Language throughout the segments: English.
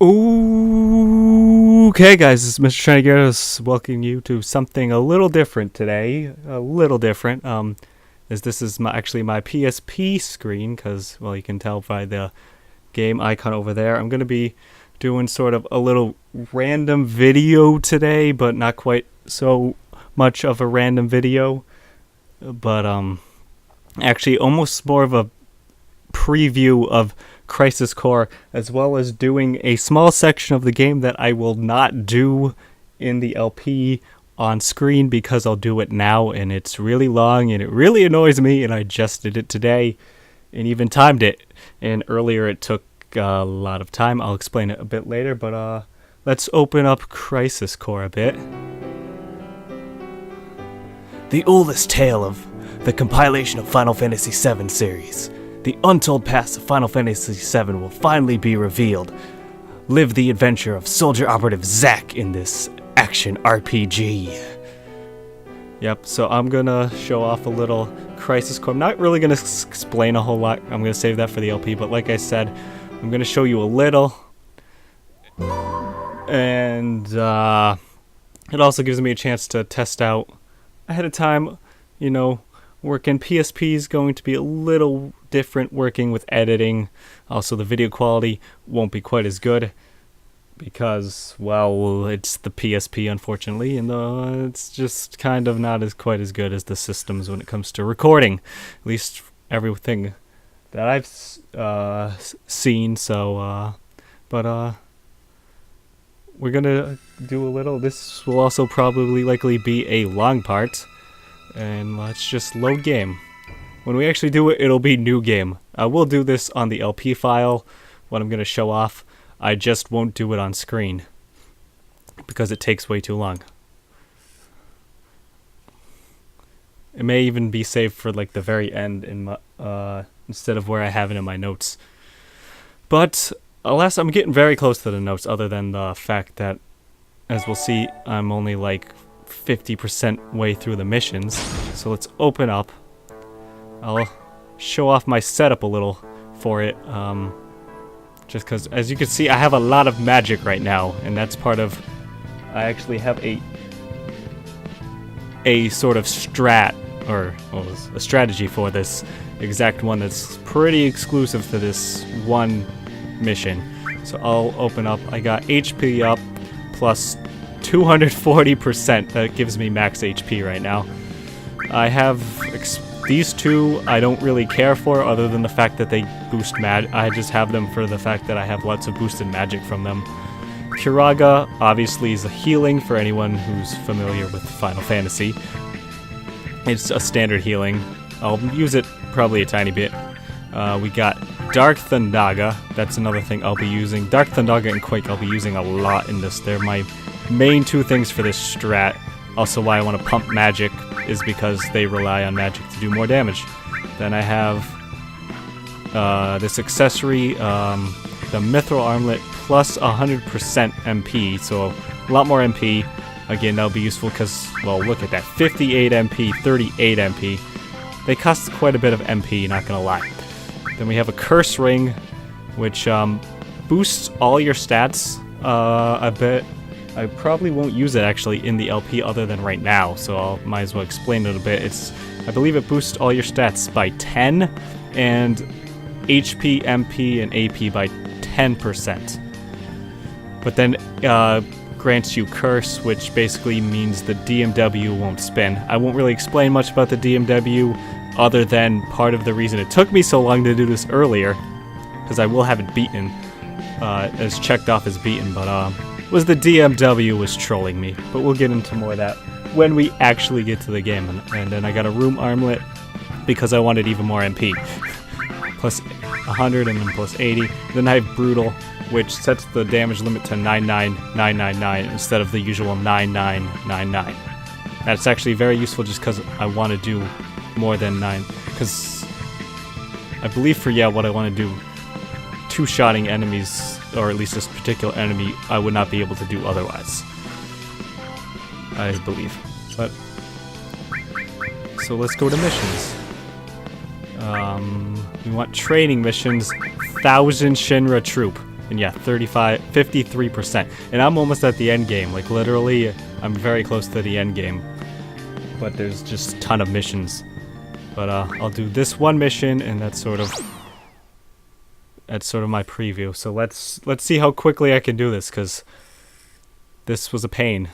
Okay, guys, this is Mr. Trinigaros welcoming you to something a little different today. A little different, as this is actually my PSP screen, because, well, you can tell by the game icon over there. I'm going to be doing sort of a little random video today, but not quite so much of a random video. But, actually almost more of a preview of Crisis Core, as well as doing a small section of the game that I will not do in the LP on screen because I'll do it now, and it's really long and it really annoys me, and I just did it today and even timed it, and earlier it took a lot of time. I'll explain it a bit later, but let's open up Crisis Core a bit. The oldest tale of the compilation of Final Fantasy VII series. The untold past of Final Fantasy VII will finally be revealed. Live the adventure of Soldier Operative Zack in this action RPG. Yep, so I'm gonna show off a little Crisis Core. I'm not really gonna explain a whole lot. I'm gonna save that for the LP, but like I said, I'm gonna show you a little. And it also gives me a chance to test out ahead of time, you know, working. PSP is going to be a little different working with editing. Also, the video quality won't be quite as good because, well, it's the PSP, unfortunately, and it's just kind of not as quite as good as the systems when it comes to recording. At least everything that I've seen. So, but we're gonna do a little. This will also probably likely be a long part. And let's just load game. When we actually do it, it'll be new game. I will do this on the LP file, what I'm going to show off. I just won't do it on screen because it takes way too long. It may even be saved for like the very end in my, instead of where I have it in my notes. But alas, I'm getting very close to the notes, other than the fact that, as we'll see, I'm only like 50% way through the missions. So let's open up. I'll show off my setup a little for it, just because, as you can see, I have a lot of magic right now, and that's part of, I actually have a sort of strat, or well, a strategy for this exact one that's pretty exclusive to this one mission. So I'll open up. I got HP up plus 240%. That gives me max HP right now. I have these two I don't really care for, other than the fact that they boost I just have them for the fact that I have lots of boosted magic from them. Kiraga obviously is a healing for anyone who's familiar with Final Fantasy. It's a standard healing. I'll use it probably a tiny bit. We got Dark Thundaga. That's another thing I'll be using. Dark Thundaga and Quake I'll be using a lot in this. They're my main two things for this strat. Also, why I want to pump magic is because they rely on magic to do more damage. Then I have this accessory, the Mithril Armlet, plus 100% MP, so a lot more MP. Again, that'll be useful because, well, look at that, 58 MP, 38 MP. They cost quite a bit of MP, not gonna lie. Then we have a Curse Ring, which boosts all your stats a bit. I probably won't use it actually in the LP other than right now, so I might as well explain it a bit. I believe it boosts all your stats by 10, and HP, MP, and AP by 10%. But then grants you Curse, which basically means the DMW won't spin. I won't really explain much about the DMW, other than part of the reason it took me so long to do this earlier, because I will have it beaten, as checked off as beaten, but was the DMW was trolling me. But we'll get into more of that when we actually get to the game. And then I got a Room Armlet because I wanted even more MP. Plus 100 and then plus 80. Then I have Brutal, which sets the damage limit to 99999 instead of the usual 9999. That's actually very useful just because I want to do more than 9. Because I believe for, what I want to do, two-shotting enemies, or at least this particular enemy, I would not be able to do otherwise. I believe. But so let's go to missions. We want training missions. 1,000 Shinra troop. And yeah, 53%. And I'm almost at the end game. Like literally, I'm very close to the end game. But there's just a ton of missions. But I'll do this one mission, and that's sort of my preview. So let's see how quickly I can do this, because this was a pain.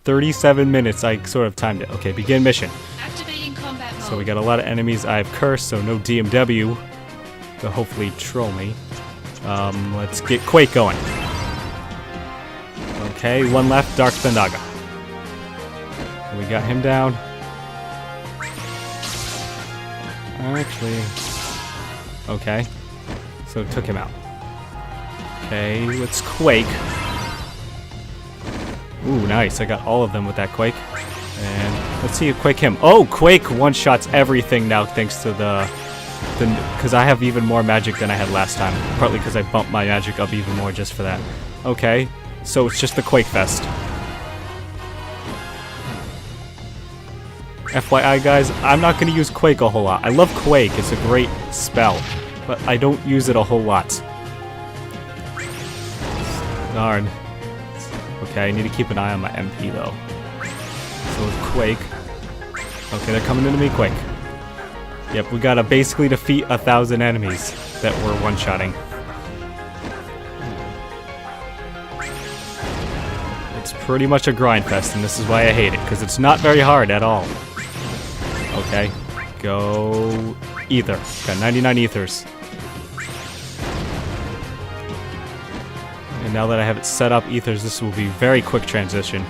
37 minutes, I sort of timed it. Okay, begin mission. Activating combat mode. So we got a lot of enemies. I have Curse, so no DMW to hopefully troll me. Let's get Quake going. Okay, one left, Dark Thundaga. We got him down. Actually, okay. So took him out. Okay, let's Quake. Ooh, nice. I got all of them with that Quake. And let's see you Quake him. Oh, Quake one-shots everything now thanks to because I have even more magic than I had last time. Partly because I bumped my magic up even more just for that. Okay, so it's just the Quake Fest. FYI, guys, I'm not going to use Quake a whole lot. I love Quake. It's a great spell. But I don't use it a whole lot. Darn. Okay, I need to keep an eye on my MP, though. So with Quake. Okay, they're coming into me quick. Yep, we gotta basically defeat 1,000 enemies that we're one-shotting. It's pretty much a grind fest, and this is why I hate it, because it's not very hard at all. Okay, go ether. Got 99 ethers. And now that I have it set up, ethers, this will be very quick transition.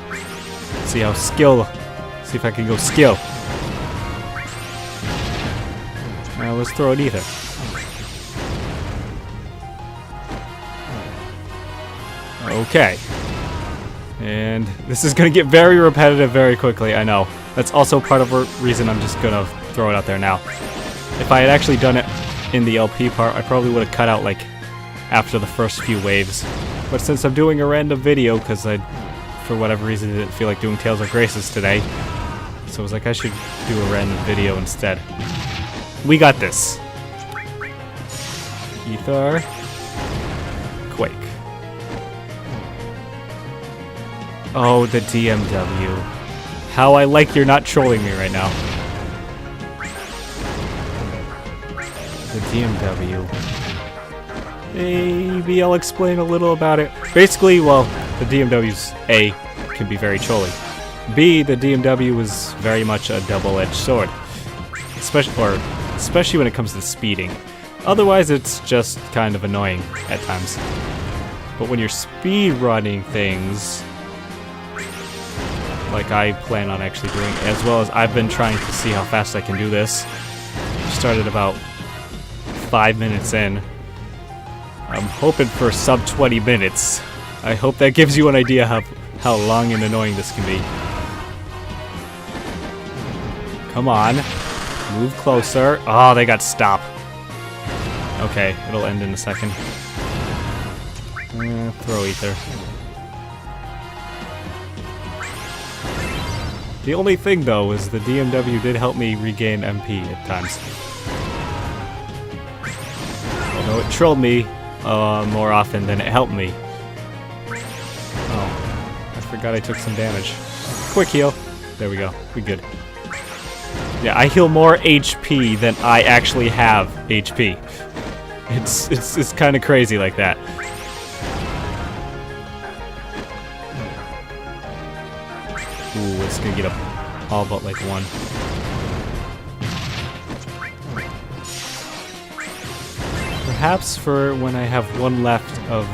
See how see if I can go skill. Now let's throw an ether. Okay. And this is going to get very repetitive very quickly, I know. That's also part of the reason I'm just going to throw it out there now. If I had actually done it in the LP part, I probably would have cut out like after the first few waves. But since I'm doing a random video, because I, for whatever reason, didn't feel like doing Tales of Graces today, so I was like, I should do a random video instead. We got this. Ether. Quake. Oh, the DMW. How I like you're not trolling me right now. The DMW. Maybe I'll explain a little about it. Basically, well, the DMW's A, can be very trolly. B, the DMW is very much a double-edged sword. Especially when it comes to speeding. Otherwise, it's just kind of annoying at times. But when you're speed running things, like I plan on actually doing, as well as I've been trying to see how fast I can do this. Started about 5 minutes in. I'm hoping for sub 20 minutes. I hope that gives you an idea how long and annoying this can be. Come on. Move closer. Oh, they got stop. Okay, it'll end in a second. Throw ether. The only thing, though, is the DMW did help me regain MP at times. Although it trolled me more often than it helped me. Oh, I forgot I took some damage. Quick heal. There we go. We good. Yeah, I heal more HP than I actually have HP. It's kind of crazy like that. Ooh, it's gonna get up all but like one. Perhaps for when I have one left of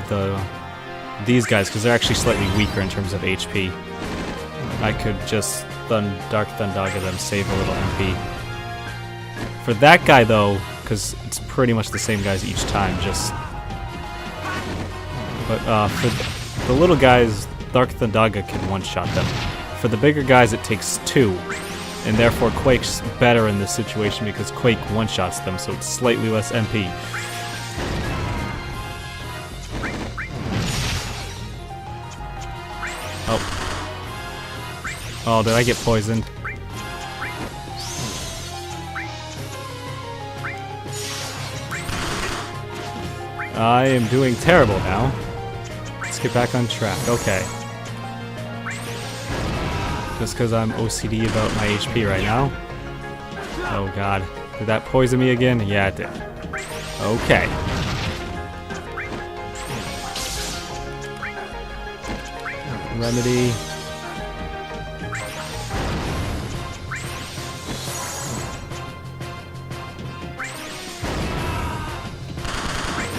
these guys, because they're actually slightly weaker in terms of HP, I could just Dark Thundaga them, save a little MP. For that guy though, because it's pretty much the same guys each time, but for the little guys, Dark Thundaga can one-shot them. For the bigger guys, it takes 2, and therefore Quake's better in this situation because Quake one-shots them, so it's slightly less MP. Oh, did I get poisoned? I am doing terrible now. Let's get back on track. Okay. Just because I'm OCD about my HP right now. Oh god. Did that poison me again? Yeah, it did. Okay. Remedy.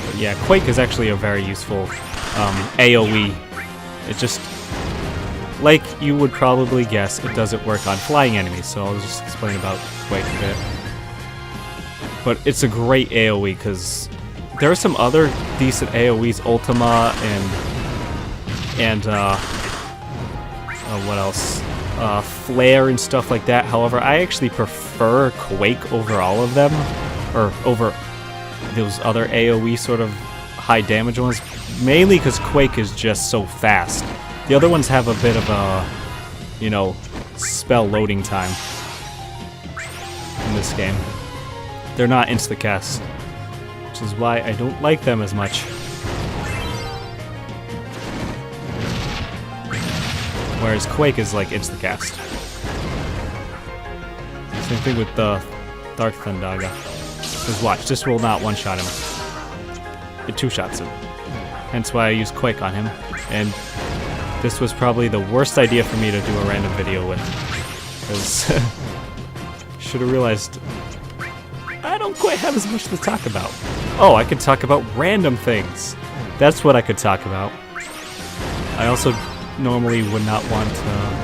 But yeah, Quake is actually a very useful AoE. It just, like you would probably guess, it doesn't work on flying enemies, so I'll just explain about Quake a bit. But it's a great AoE because there are some other decent AoEs, Ultima and what else? Flare and stuff like that. However, I actually prefer Quake over all of them, or over those other AoE sort of high damage ones, mainly because Quake is just so fast. The other ones have a bit of a, you know, spell loading time in this game. They're not insta-cast, which is why I don't like them as much. Whereas Quake is like insta-cast. Same thing with the Dark Thundaga. Because watch, this will not one-shot him. It two-shots him. Hence why I use Quake on him. And this was probably the worst idea for me to do a random video with. Because should have realized I don't quite have as much to talk about. Oh, I could talk about random things. That's what I could talk about. I also normally would not want to...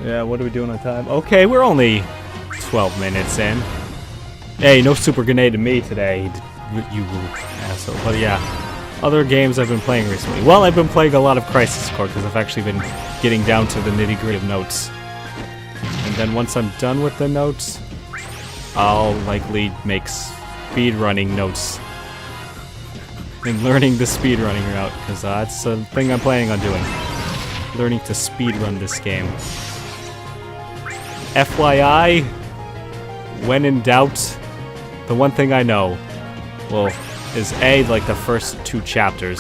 Yeah, what are we doing on time? Okay, we're only 12 minutes in. Hey, no super grenade to me today, you asshole. But yeah, other games I've been playing recently. Well, I've been playing a lot of Crisis Core because I've actually been getting down to the nitty-gritty of notes. And then once I'm done with the notes, I'll likely make speedrunning notes and learning the speedrunning route, because that's the thing I'm planning on doing. Learning to speedrun this game. FYI, when in doubt, the one thing I know, well, is A, like the first 2 chapters,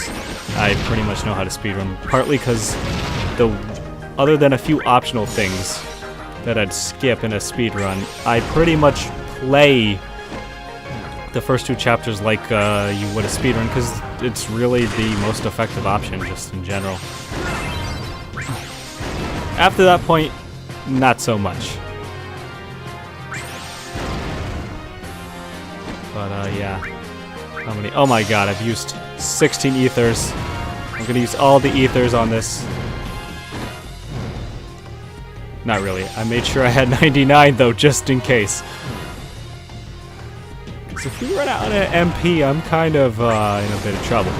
I pretty much know how to speedrun. Partly because other than a few optional things that I'd skip in a speedrun, I pretty much play the first 2 chapters like you would a speedrun, because it's really the most effective option, just in general. After that point, not so much. But yeah. How many? Oh my god, I've used 16 ethers. I'm gonna use all the ethers on this. Not really. I made sure I had 99 though, just in case. Because if we run out of MP, I'm kind of in a bit of trouble.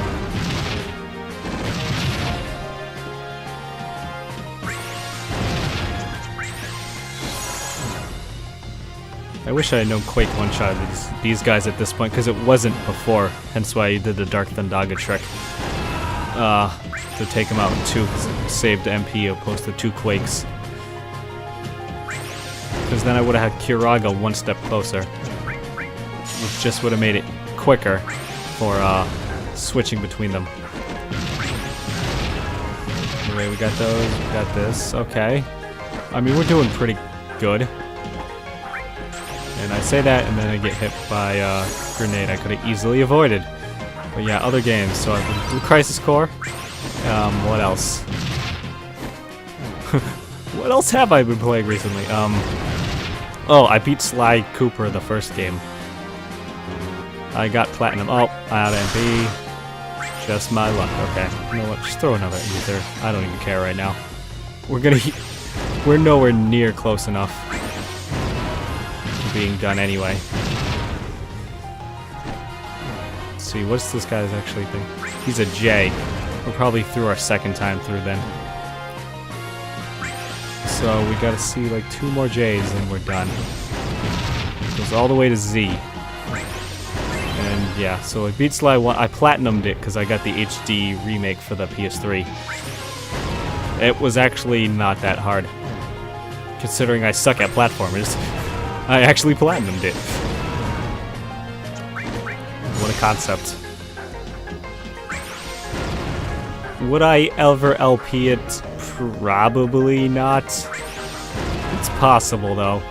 I wish I had known Quake one-shot these guys at this point, because it wasn't before, hence why I did the Dark Thundaga trick. To take him out in 2, because it saved MP opposed to 2 Quakes. Because then I would have had Kiraga one step closer, which just would have made it quicker for switching between them. Anyway, we got those, we got this, okay. I mean, we're doing pretty good. And I say that, and then I get hit by a grenade I could have easily avoided. But yeah, other games. So I've been through Crisis Core. What else? What else have I been playing recently? Oh, I beat Sly Cooper the first game. I got Platinum. Oh, out of MP. Just my luck. Okay. You know what? Just throw another ether. I don't even care right now. We're nowhere near close enough being done anyway. Let's see, what's this guy's actually thing? He's a J. We're probably through our second time through then. So we gotta see like 2 more J's and we're done. Goes all the way to Z. And yeah, so I beat Sly 1. I platinumed it because I got the HD remake for the PS3. It was actually not that hard. Considering I suck at platformers, I actually platinumed it. What a concept. Would I ever LP it? Probably not. It's possible though.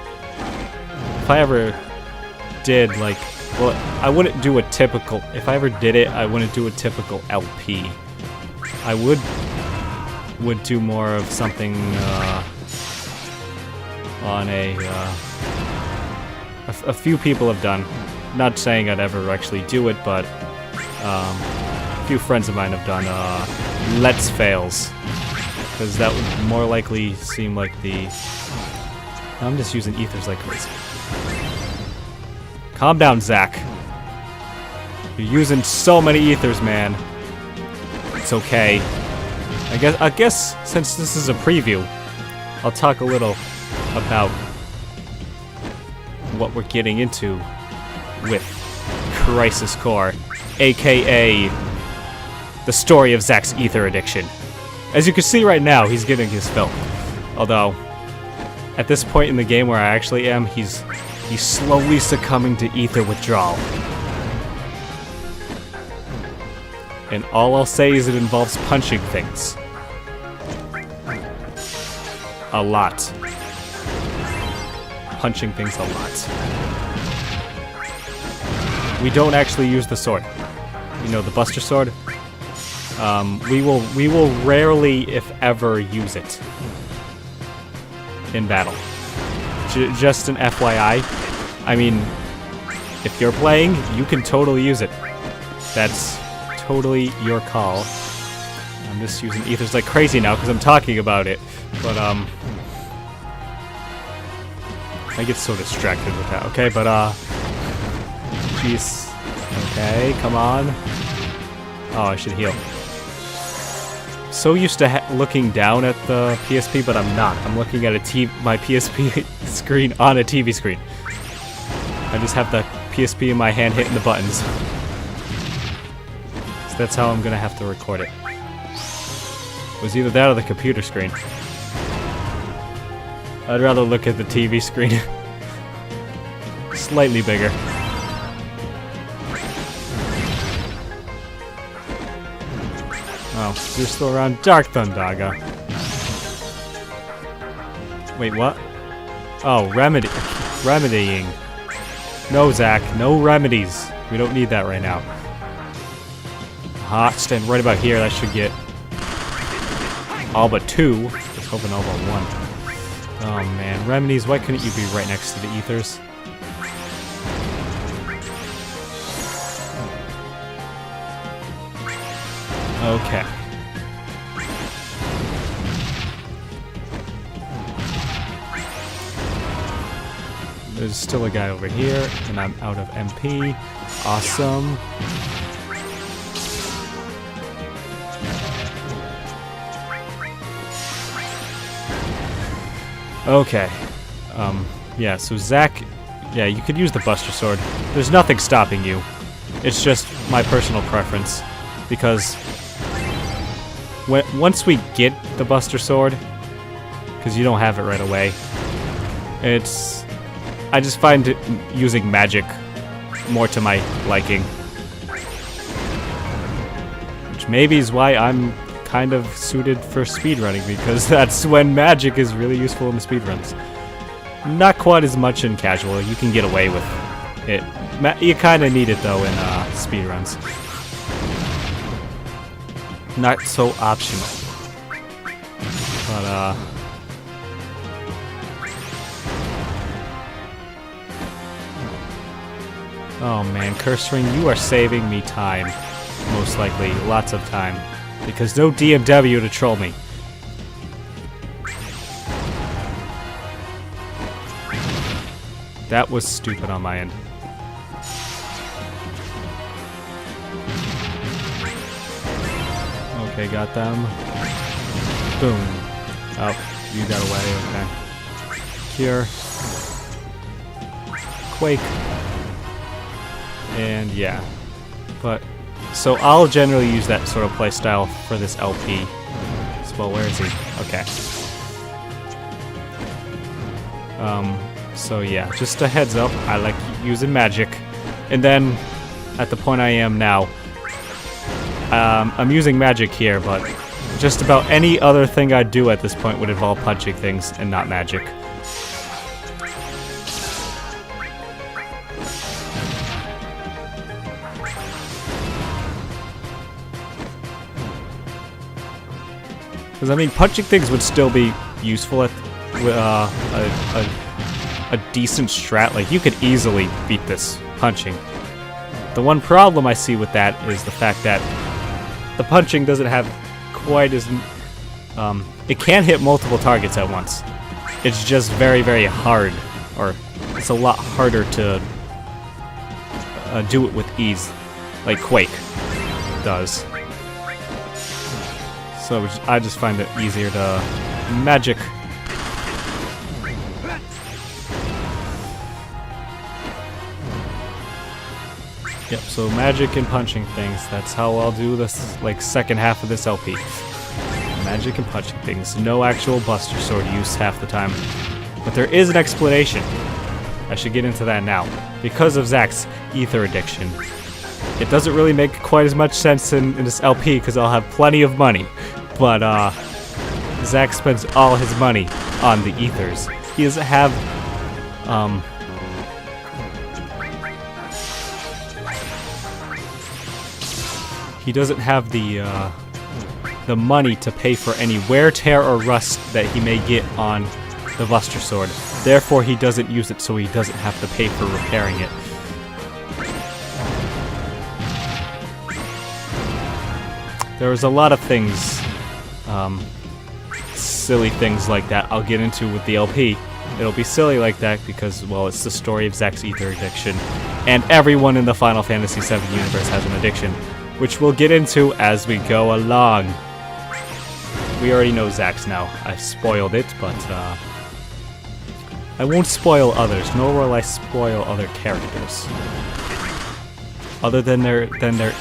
If I ever did, like, well, I wouldn't do a typical, if I ever did it, I wouldn't do a typical LP. I would do more of something on a few people have done. Not saying I'd ever actually do it, but a few friends of mine have done Let's Fails, because that would more likely seem like the... I'm just using ethers like crazy. Calm down, Zack. You're using so many ethers, man. It's okay. I guess since this is a preview, I'll talk a little about what we're getting into with Crisis Core, aka the story of Zack's ether addiction. As you can see right now, he's getting his fill. Although, at this point in the game where I actually am, he's slowly succumbing to ether withdrawal. And all I'll say is it involves punching things. A lot. Punching things a lot. We don't actually use the sword. You know, the Buster Sword? We will rarely, if ever, use it in battle. Just an FYI. I mean, if you're playing, you can totally use it. That's totally your call. I'm just using ethers like crazy now because I'm talking about it. But, I get so distracted with that, okay? But, jeez. Okay, come on. Oh, I should heal. So used to looking down at the PSP, but I'm not. I'm looking at my PSP screen on a TV screen. I just have the PSP in my hand hitting the buttons. So that's how I'm gonna have to record it. It was either that or the computer screen. I'd rather look at the TV screen. Slightly bigger. Oh, you're still around. Dark Thundaga. Wait, what? Oh, remedying. No, Zack, no remedies. We don't need that right now. Stand right about here. That should get all but 2. Just hoping all but 1. Oh man, remedies. Why couldn't you be right next to the ethers? Okay. There's still a guy over here, and I'm out of MP. Awesome. Okay. Yeah, so Zack, yeah, you could use the Buster Sword. There's nothing stopping you. It's just my personal preference. Because once we get the Buster Sword, because you don't have it right away, I just find using magic more to my liking. Which maybe is why I'm kind of suited for speedrunning, because that's when magic is really useful in the speedruns. Not quite as much in casual, you can get away with it. You kind of need it though in speedruns. Not so optional. But, oh man, Curse Ring, you are saving me time. Most likely, lots of time. Because no DMW to troll me. That was stupid on my end. Okay, got them. Boom. Oh, you got away, okay. Cure. Quake. And yeah. But, so I'll generally use that sort of playstyle for this LP. Well, where is he? Okay. So yeah, just a heads up, I like using magic. And then, at the point I am now, I'm using magic here, but just about any other thing I do at this point would involve punching things and not magic. Because, I mean, punching things would still be useful at a decent strat. Like, you could easily beat this punching. The one problem I see with that is the fact that the punching doesn't have quite as... it can hit multiple targets at once. It's just very, very hard. Or, it's a lot harder to do it with ease. Like Quake does. So I just find it easier to magic. Yep, so magic and punching things. That's how I'll do this, like, second half of this LP. Magic and punching things. No actual Buster Sword use half the time. But there is an explanation. I should get into that now. Because of Zack's ether addiction. It doesn't really make quite as much sense in this LP because I'll have plenty of money. But, Zack spends all his money on the ethers. He doesn't have, he doesn't have the money to pay for any wear, tear, or rust that he may get on the Buster Sword. Therefore, he doesn't use it, so he doesn't have to pay for repairing it. There was a lot of things, silly things like that I'll get into with the LP. It'll be silly like that because, well, it's the story of Zack's ether addiction. And everyone in the Final Fantasy VII universe has an addiction, which we'll get into as we go along. We already know Zack's now. I've spoiled it, but I won't spoil others, nor will I spoil other characters. Other than there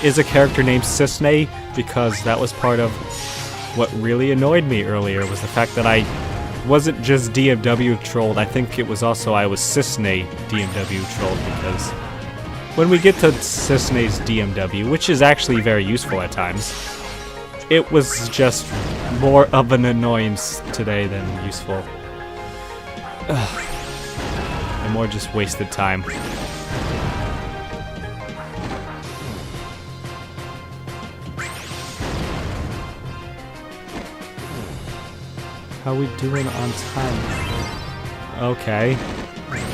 is a character named Cisne, because that was part of what really annoyed me earlier, was the fact that I wasn't just DMW trolled, I think it was also I was Cisne DMW trolled, because when we get to Cisne's DMW, which is actually very useful at times, it was just more of an annoyance today than useful. And more just wasted time. How we doing on time? Okay.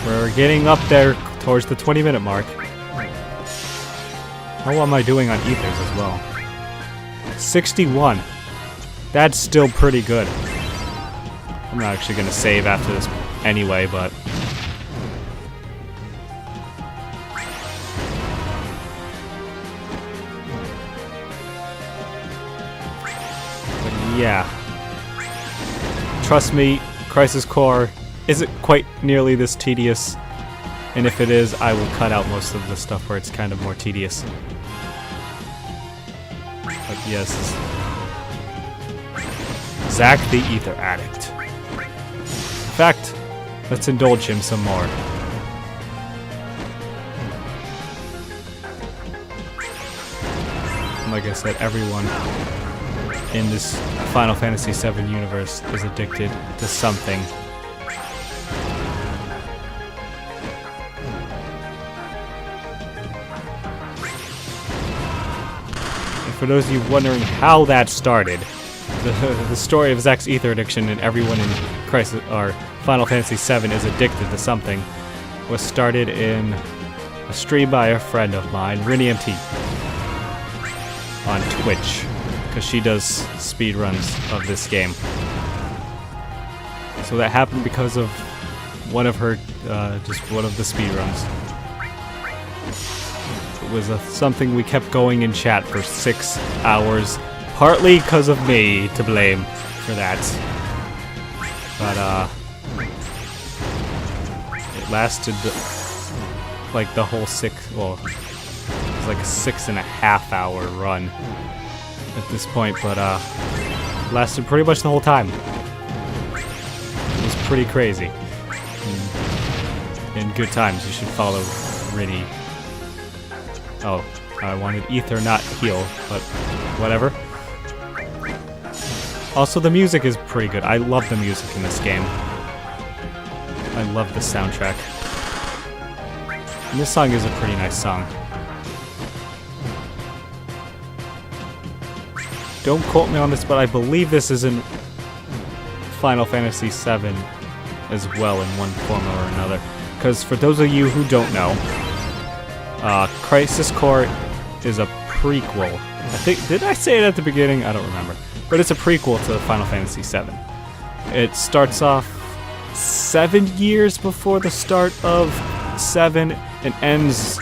We're getting up there towards the 20-minute mark. How am I doing on ethers as well? 61. That's still pretty good. I'm not actually going to save after this anyway, but... yeah. Trust me, Crisis Core isn't quite nearly this tedious, and if it is, I will cut out most of the stuff where it's kind of more tedious. But yes, Zack the Ether Addict. In fact, let's indulge him some more. And like I said, everyone in this Final Fantasy VII universe is addicted to something. And for those of you wondering how that started, the story of Zack's ether addiction and everyone in Crisis or Final Fantasy VII is addicted to something was started in a stream by a friend of mine, RiniMT, on Twitch. Because she does speedruns of this game. So that happened because of one of her, just one of the speedruns. It was something we kept going in chat for 6 hours, partly because of me to blame for that. But, it lasted, like, the whole it was like a 6.5 hour run at this point, but lasted pretty much the whole time. It was pretty crazy. And in good times. You should follow Rini. Oh, I wanted ether, not heal, but whatever. Also, the music is pretty good. I love the music in this game. I love the soundtrack. And this song is a pretty nice song. Don't quote me on this, but I believe this is in Final Fantasy VII as well in one form or another. Because for those of you who don't know, Crisis Core is a prequel. I think, did I say it at the beginning? I don't remember. But it's a prequel to Final Fantasy VII. It starts off 7 years before the start of 7 and ends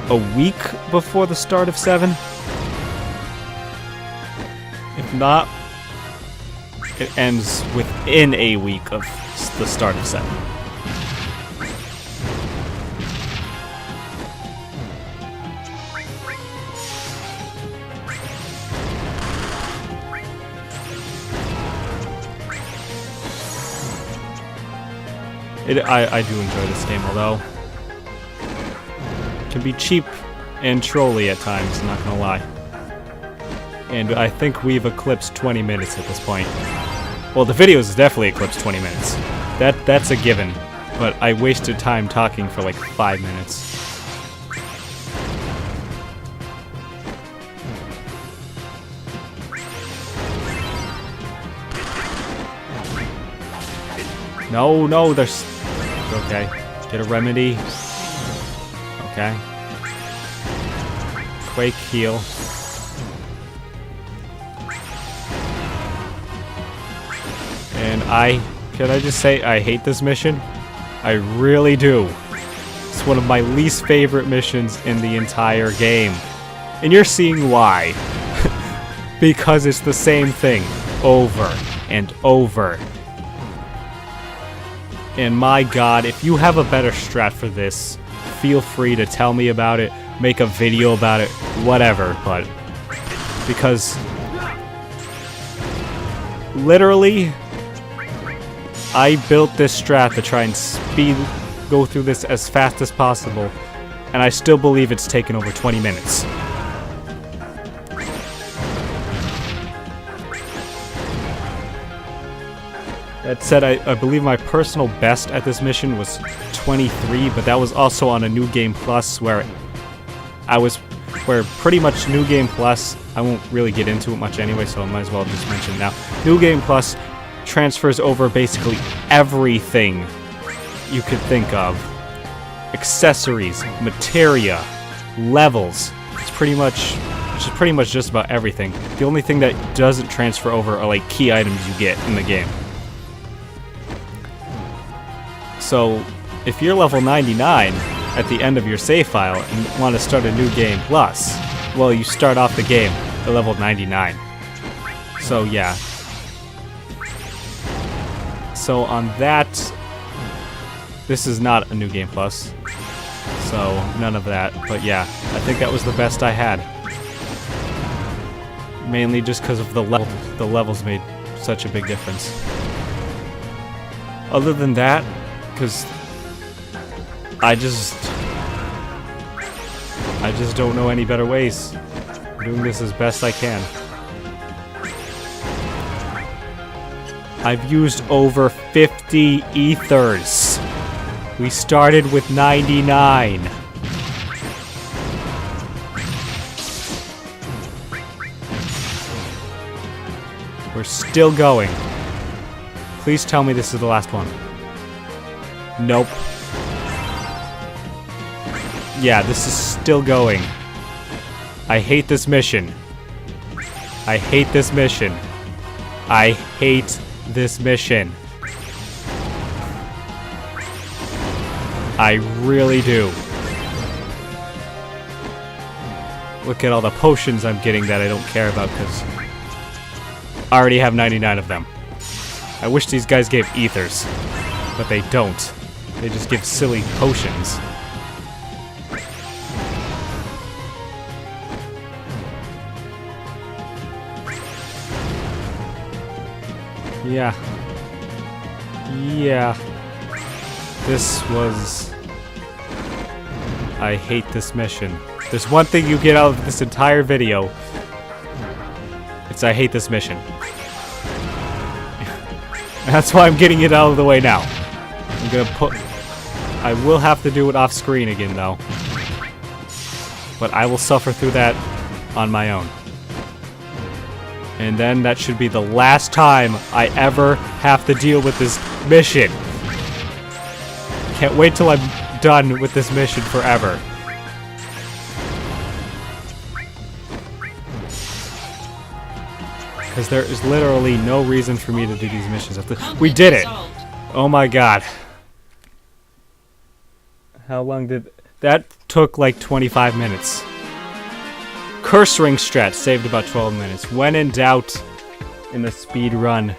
a week before the start of 7. If not, it ends within a week of the start of 7. I do enjoy this game, although it can be cheap and trolly at times, not gonna lie. And I think we've eclipsed 20 minutes at this point. Well, the video is definitely eclipsed 20 minutes. That's a given. But I wasted time talking for like 5 minutes. No, there's... Okay, get a remedy. Okay. Quake heal. And can I just say I hate this mission? I really do. It's one of my least favorite missions in the entire game. And you're seeing why. Because it's the same thing over and over. And my god, if you have a better strat for this, feel free to tell me about it, make a video about it, whatever, but... Because... Literally... I built this strat to try and go through this as fast as possible, and I still believe it's taken over 20 minutes. That said, I believe my personal best at this mission was 23, but that was also on a New Game Plus where pretty much New Game Plus, I won't really get into it much anyway, so I might as well just mention it now. New Game Plus transfers over basically everything you could think of. Accessories, materia, levels. It's pretty much just about everything. The only thing that doesn't transfer over are like key items you get in the game. So, if you're level 99 at the end of your save file and want to start a New Game Plus, well, you start off the game at level 99. So, yeah. So, on that, this is not a New Game Plus. So, none of that. But yeah, I think that was the best I had. Mainly just because of the levels made such a big difference. Other than that, because I just don't know any better ways. I'm doing this as best I can. I've used over 50 ethers. We started with 99. We're still going. Please tell me this is the last one. Nope. Yeah, this is still going. I hate this mission. I hate this mission. I hate this mission. I really do. Look at all the potions I'm getting that I don't care about because I already have 99 of them. I wish these guys gave ethers, but they don't. They just give silly potions. Yeah. This was... I hate this mission. There's one thing you get out of this entire video. It's I hate this mission. That's why I'm getting it out of the way now. I'm gonna put... I will have to do it off screen again though. But I will suffer through that on my own. And then that should be the last time I ever have to deal with this mission. Can't wait till I'm done with this mission forever. Because there is literally no reason for me to do these missions. We did it! Oh my god. How long did... That took like 25 minutes. Curse ring strat saved about 12 minutes. When in doubt in a speed run,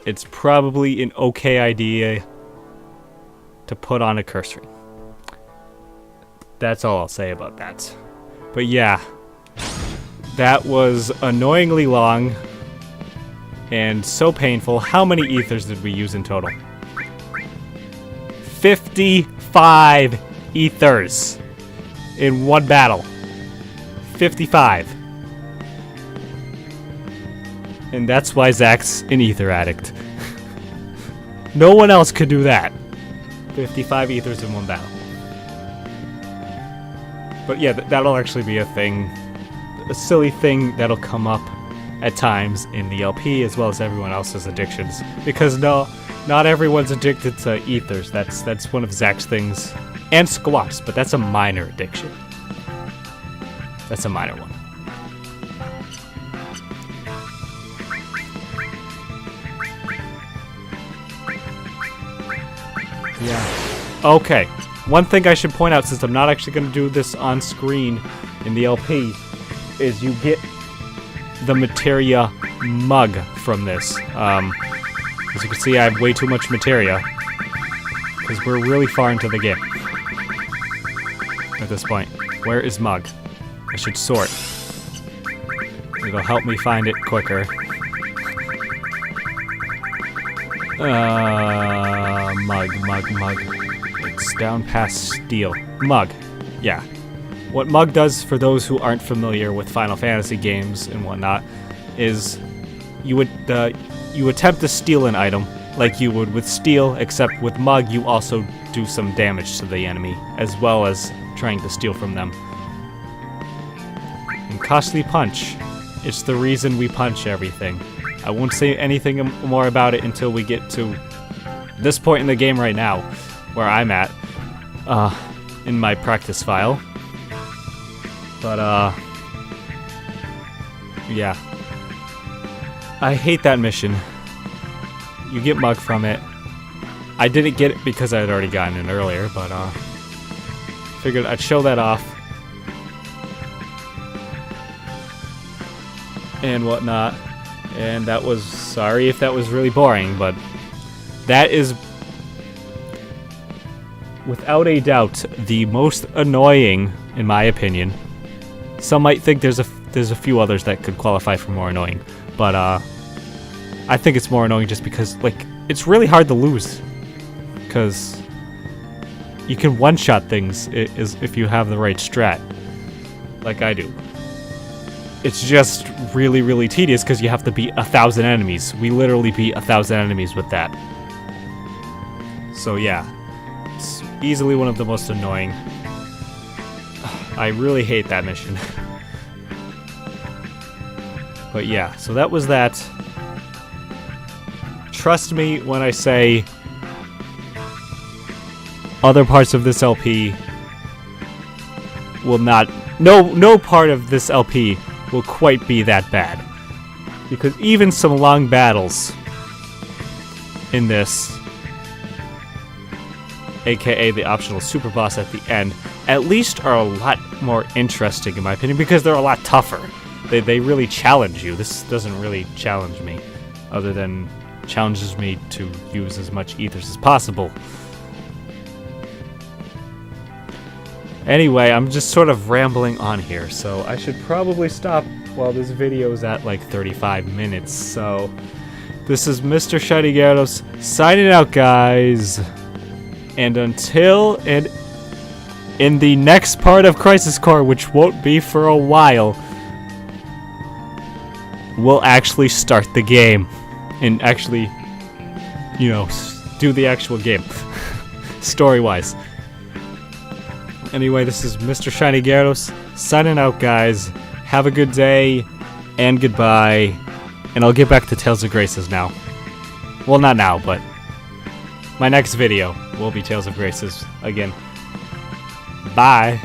it's probably an okay idea to put on a curse ring. That's all I'll say about that. But yeah, that was annoyingly long and so painful. How many ethers did we use in total? 55 ethers in one battle. 55. And that's why Zack's an ether addict. No one else could do that. 55 ethers in one battle. But yeah, that'll actually be a thing. A silly thing that'll come up at times in the LP as well as everyone else's addictions. Because not everyone's addicted to ethers. That's one of Zack's things. And squats, but that's a minor addiction. That's a minor one. Yeah. Okay. One thing I should point out, since I'm not actually going to do this on screen in the LP, is you get the materia mug from this. As you can see, I have way too much materia because we're really far into the game at this point. Where is mug? I should sort. It'll help me find it quicker. Mug. It's down past steel. Mug. Yeah. What mug does, for those who aren't familiar with Final Fantasy games and whatnot, is you attempt to steal an item like you would with steel, except with mug you also do some damage to the enemy, as well as trying to steal from them. And costly punch. It's the reason we punch everything. I won't say anything more about it until we get to this point in the game right now, where I'm at, in my practice file. But, yeah. I hate that mission. You get mug from it. I didn't get it because I had already gotten it earlier, but, figured I'd show that off. And whatnot. And that was, sorry if that was really boring, but that is, without a doubt, the most annoying, in my opinion. Some might think there's a few others that could qualify for more annoying, but I think it's more annoying just because, like, it's really hard to lose, because you can one-shot things if you have the right strat, like I do. It's just really, really tedious because you have to beat 1,000 enemies. We literally beat 1,000 enemies with that. So yeah, it's easily one of the most annoying. I really hate that mission. But yeah, so that was that. Trust me when I say other parts of this LP will not... No part of this LP will quite be that bad. Because even some long battles in this, aka the optional super boss at the end, at least are a lot more interesting in my opinion, because they're a lot tougher. They really challenge you. This doesn't really challenge me, other than challenges me to use as much ethers as possible. Anyway, I'm just sort of rambling on here, so I should probably stop while this video is at like 35 minutes. So This is Mr. Shiny Gyarados signing out, guys. And until in the next part of Crisis Core, which won't be for a while, we'll actually start the game and actually, you know, do the actual game story-wise. Anyway, this is Mr. Shiny Gyarados signing out, guys. Have a good day and goodbye. And I'll get back to Tales of Graces now. Well, not now, but my next video will be Tales of Graces again. Bye.